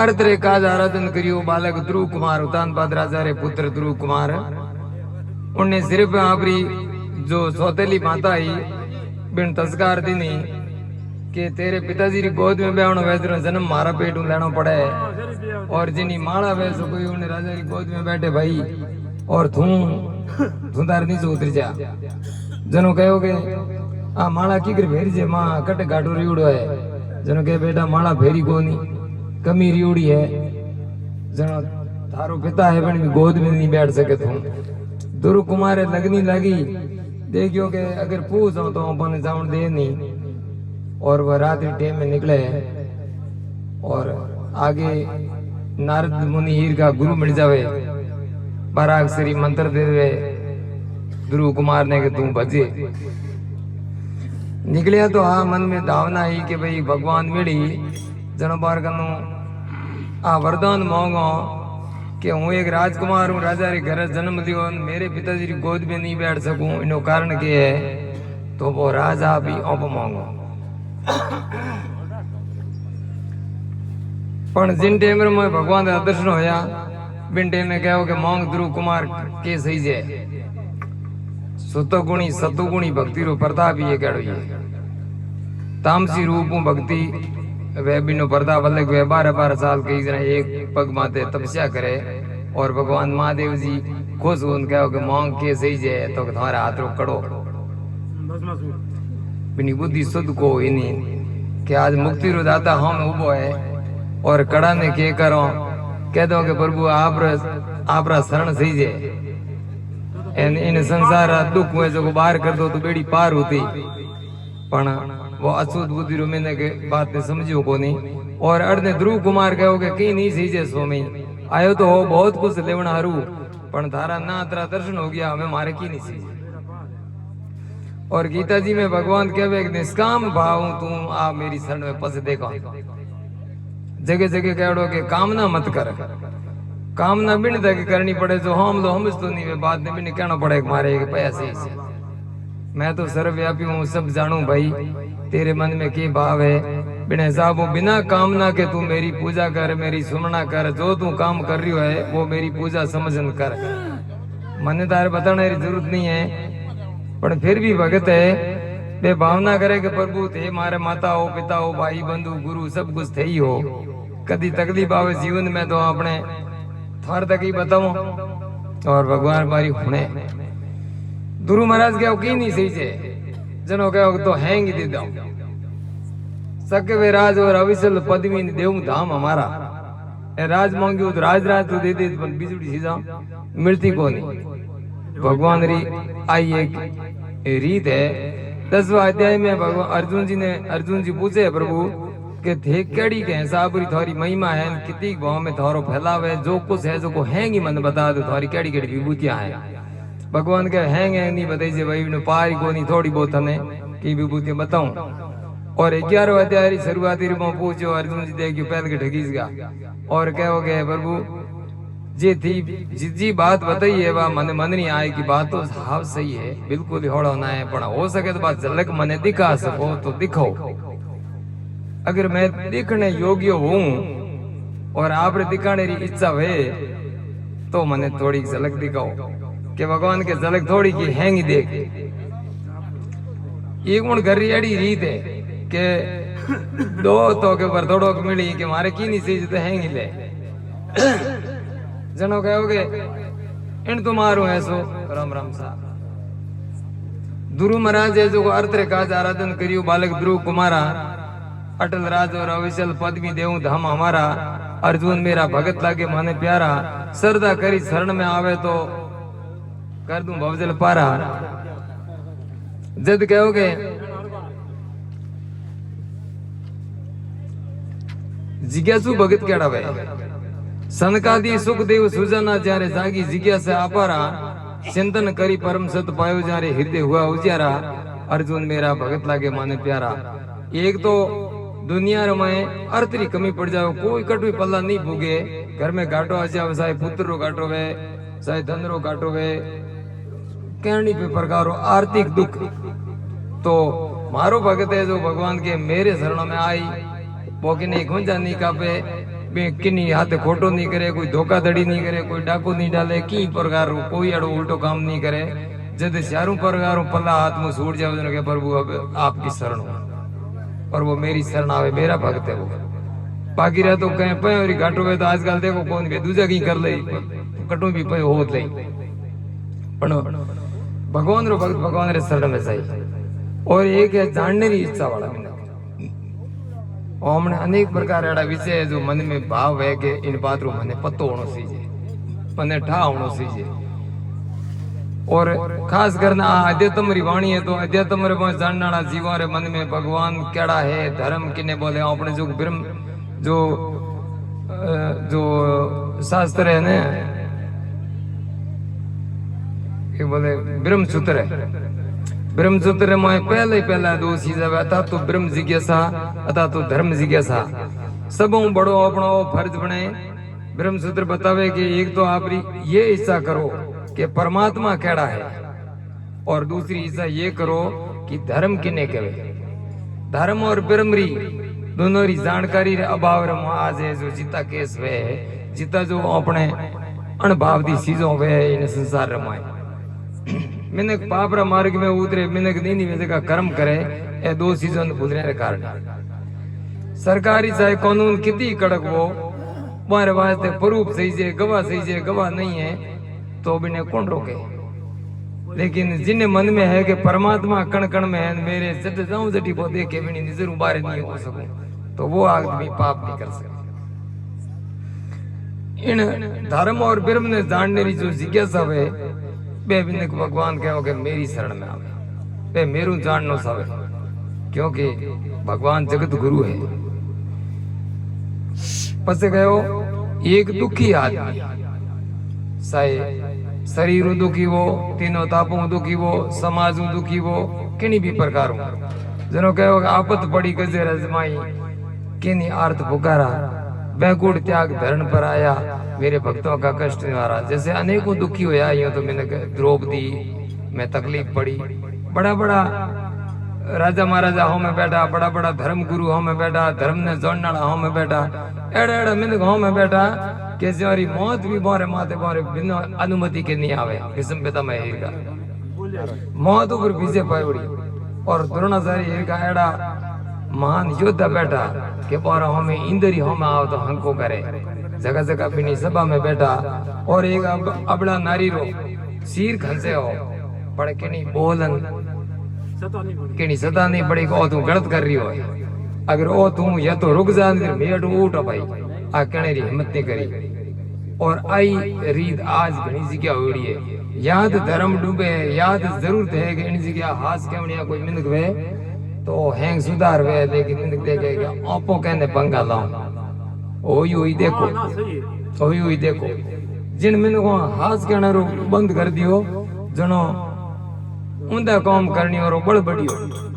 आरतरे काज आराधन करियो बालक ध्रुव कुमार उतानपाद राजा रे पुत्र ध्रुव कुमार उन्हें सिर्फ आपरी जो सौतेली माता ही बिन तस्कार दिनी कि तेरे पिताजी री गोद में बैठो वैसे जन्म मारा पेट लेना पड़े और जिनी माला वैसे कोई उन्हें राजा री गोद में बैठे भाई और तू तार नीचे उतर जा जनो कहोगे आ माला की कर फेरी जे मां कट गाटो रिउड़ो है जनो कहे बेटा माला फेरी कोनी कमी रिउड़ी है जनो थारो पिता है पण गोद में नहीं बैठ सके तुम ध्रुव कुमार लगनी लगी देखियो के अगर पूछो तो अपन जाऊं दे नहीं और वह रात्रि टेम में निकले और आगे नारद मुनि हीर का गुरु मिल जावे पराक्षरी मंत्र दे दे ध्रुव कुमार ने कि तू भजे निकलिया तो हाँ मन में धावना ही कि भाई भगवान मिली जनो बार कनु आ वरदान मांगो कि हूँ एक राजकुमार हूँ राजा रे घर जन्म लियो मेरे पिताजी की गोद में नहीं बैठ सकूं इनो कारण के है तो वो राजा भी अब मांगो पण जिन टेम में भगवान का दर्शन होया बिन टेम में कहो कि मांग ध्रुव कुमार के सही जे सुतगुणी सतुगुणी भक्ति रो प्रताप ये कहो ये तामसी रूप भक्ति वे बिनो प्रताप अलग वे 12-12 साल के जना एक पग माते तपस्या करे और भगवान महादेव जी खुश होन कहो कि मांग के सही जे तो तुम्हारा हाथ रो कड़ो बिनी बुद्धि शुद्ध को इनी कि आज मुक्ति रो दाता हम उबो है और कड़ा ने के करो कह दो कि प्रभु आप शरण सही जे इन संसार दुख में जो बाहर कर दो तो बेड़ी पार होती पण वो अशुद्ध बुद्धि रो मैंने के बात ने समझियो को नहीं और अर्धे ध्रुव कुमार कहो कि कहीं नहीं सही जे स्वामी आयो तो हो बहुत कुछ लेवना हरू पण थारा ना तेरा दर्शन हो गया हमें मारे की नहीं सही और गीता जी में भगवान कहवे निष्काम भाव तू आ मेरी शरण में पस देखो जगह जगह कहो कि कामना मत कर कामना बिन तक करनी पड़े जो हम लो हम तो नहीं वे बात ने बिन कहना पड़े मारे पैसे से मैं तो सर्वव्यापी हूँ सब जानू भाई तेरे मन में क्या भाव है बिन हिसाब बिना कामना के तू मेरी पूजा कर मेरी सुमना कर जो तू काम कर रही है वो मेरी पूजा समझन कर मने तारे बताने की जरूरत नहीं है पर फिर भी भगत है वे भावना करे कि प्रभु थे मारे माता हो पिता हो भाई बंधु गुरु सब कुछ थे ही हो कभी तकलीफ आवे जीवन में तो अपने थार तक ही बताओ और भगवान हमारी हुने ध्रुव महाराज क्या की नहीं सही से जनो कहो तो हैंग दे दो सके वे राज और अविचल पदवी देव धाम हमारा राज मांगियो तो राज राज तो दे दे बिजली सीधा मिलती को नहीं भगवान री आई एक रीत है 10वां अध्याय में भगवान अर्जुन जी पूछे प्रभु के थे केड़ी के हिसाब री थारी महिमा है कितनी भाव में थारो फैलावे जो कुछ है जो को हैंगी मन बता दो थारी केड़ी केड़ी विभूतियां है भगवान के हैंग नहीं बताई जे भाई ने पारी को नहीं थोड़ी बहुत हने की विभूतियां बताऊं और 11वां अध्याय शुरुआती में पूछो अर्जुन जी देखियो पहले के ठगीस गया और कहो गए प्रभु जे थी जी बात बताई है वह मन नहीं आए की बात तो साफ सही है बिल्कुल होड़ा होना है पर हो सके तो बात झलक मने दिखा सको तो दिखाओ अगर मैं दिखने योग्य हूँ और आप दिखाने की इच्छा है तो मने थोड़ी झलक दिखाओ कि भगवान के झलक थोड़ी की हैंगी देख एक मुड़ घर एड़ी रीत है कि दो तो के पर थोड़ो मिली कि मारे की नहीं सही तो हैंगी ले जनो कहोगे इन तुम्हारो ऐसो राम राम साहब ध्रुव महाराज है जो अर्थ रे काज आराधन करियो बालक ध्रुव कुमारा अटल राज और अविचल पदवी देव धाम हमारा अर्जुन मेरा भगत लागे माने प्यारा श्रद्धा करी शरण में आवे तो कर दूं भवजल पारा जद कहोगे जिज्ञासु भगत केड़ा वे सनकादी सुख देव सुजना जारे जागी जिज्ञासा अपारा चिंतन करी परम सत पायो जारे हृदय हुआ उजारा अर्जुन मेरा भगत लागे माने प्यारा एक तो दुनिया में अर्थ की कमी पड़ जाओ कोई कटवी पल्ला नहीं भूगे घर में घाटो आ जाओ चाहे पुत्र रो घाटो वे चाहे धन रो घाटो वे कहनी पे प्रकारो आर्थिक दुख तो मारो भगत है जो भगवान के मेरे शरण में आई वो कि नहीं गुंजा नहीं कापे बे किन्नी हाथे खोटो नहीं करे, कोई धोखाधड़ी नहीं करे, कोई डाकू नहीं डाले, की प्रकार कोई अड़ो उल्टो काम नहीं करे। जब चारों प्रकारों पल्ला हाथ में सूट जावे के प्रभु अब आपकी शरण हो, और वो मेरी शरण आवे, मेरा भक्त है वो। बाकी रह तो कहीं पे और घाटो में तो आजकल देखो कौन भी दूसरा की कर ले कटो भी पे होत ले, पण भगवान रो भक्त भगवान रे शरण में सही। और एक है जानने की इच्छा वाला मिनक, और हमने अनेक प्रकार एड़ा विषय है जो मन में भाव है कि इन बात रो मने पतो होनो सीजे, मने ठा होनो सीजे। और खास करना अध्यात्म री वाणी है तो अध्यात्म रे में जानने वाला जीवा रे मन में भगवान केड़ा है, धर्म किने बोले, अपने जो ब्रह्म जो शास्त्र है ने ये बोले ब्रह्म सूत्र है। ब्रह्म सूत्र में पहला दो चीज है, अथा तो ब्रह्म जिज्ञासा अथा तो धर्म जिज्ञासा। सबों बड़ो अपना फर्ज बने ब्रह्म सूत्र बतावे कि एक तो आप ये इच्छा करो कि परमात्मा केड़ा है, और दूसरी इच्छा ये करो कि धर्म किने कहे। धर्म और ब्रह्म री दोनों री जानकारी रे अभाव रे आज है जो जिता केस वे जिता जो अपने अणभाव दी चीजों वे इन संसार रमाए। मिनक पाप रा मार्ग में उतरे, मिनक नीनी में जगह कर्म करे, ये दो चीजों ने भूलने के कारण सरकारी चाहे कानून कितनी कड़क हो, तुम्हारे वास्ते प्रूफ सही से गवाह नहीं है तो बिने कौन रोके। लेकिन जिन्हें मन में है कि परमात्मा कण कण में है, मेरे जट जाऊं जटी को देखे भी नहीं जरूर बाहर नहीं हो सकूं, तो वो आदमी पाप नहीं कर सकता। इन धर्म और ब्रह्म ने जानने की जो जिज्ञासा है बे बिनक भगवान कहो कि मेरी शरण में आवे, बे मेरू जाननो सवे, क्योंकि भगवान जगत गुरु है। पसे कहो एक दुखी आदमी साए शरीर दुखी वो, तीनों तापों दुखी वो, समाज दुखी वो, किन्हीं भी प्रकार हो, जनो कहो आपत पड़ी गजे रजमाई, किन्हीं आर्थ पुकारा, बैकुंठ त्याग धरण पर आया, मेरे भक्तों का कष्ट निवारा। जैसे अनेकों दुखी होया, यूं तो मैंने द्रौपदी में तकलीफ पड़ी, बड़ा बड़ा राजा महाराजा हो में बैठा, बड़ा बड़ा धर्म गुरु हो में बैठा, धर्म ने जोड़ने वाला हो में बैठा, एड़ा मैंने हो में बैठा कि जरी मौत भी बारे माते बारे बिना अनुमति के नहीं आवे। किस्म पिता में हीरगा मौत ऊपर विजय पाई, और द्रोणाचार्य हीरगा एड़ा महान योद्धा बैठा कि बारा हमें इंदरी हो में आओ तो हंको करे, जगह जगह बिनी सभा में बैठा। और एक अबड़ा नारी रो सिर खंसे हो पड़े किनी बोलन किनी सदा नहीं पड़ी को तू गलत कर रही हो, अगर ओ तू या तो रुक जा मेट उठ भाई आ कहने री हिम्मत नहीं करी। और आई रीत आज घनी जगह होड़ी है, याद धर्म डूबे, याद जरूर है कि इन जगह हास केवनिया कोई मिनक वे तो हैंग सुधार वे, लेकिन मिनक देखे आपो कहने पंगा लाऊं ओई देखो जिन मिनकों हास कहना रो बंद कर दियो, जनो उंदा काम करनी और बड़ बढ़ियो।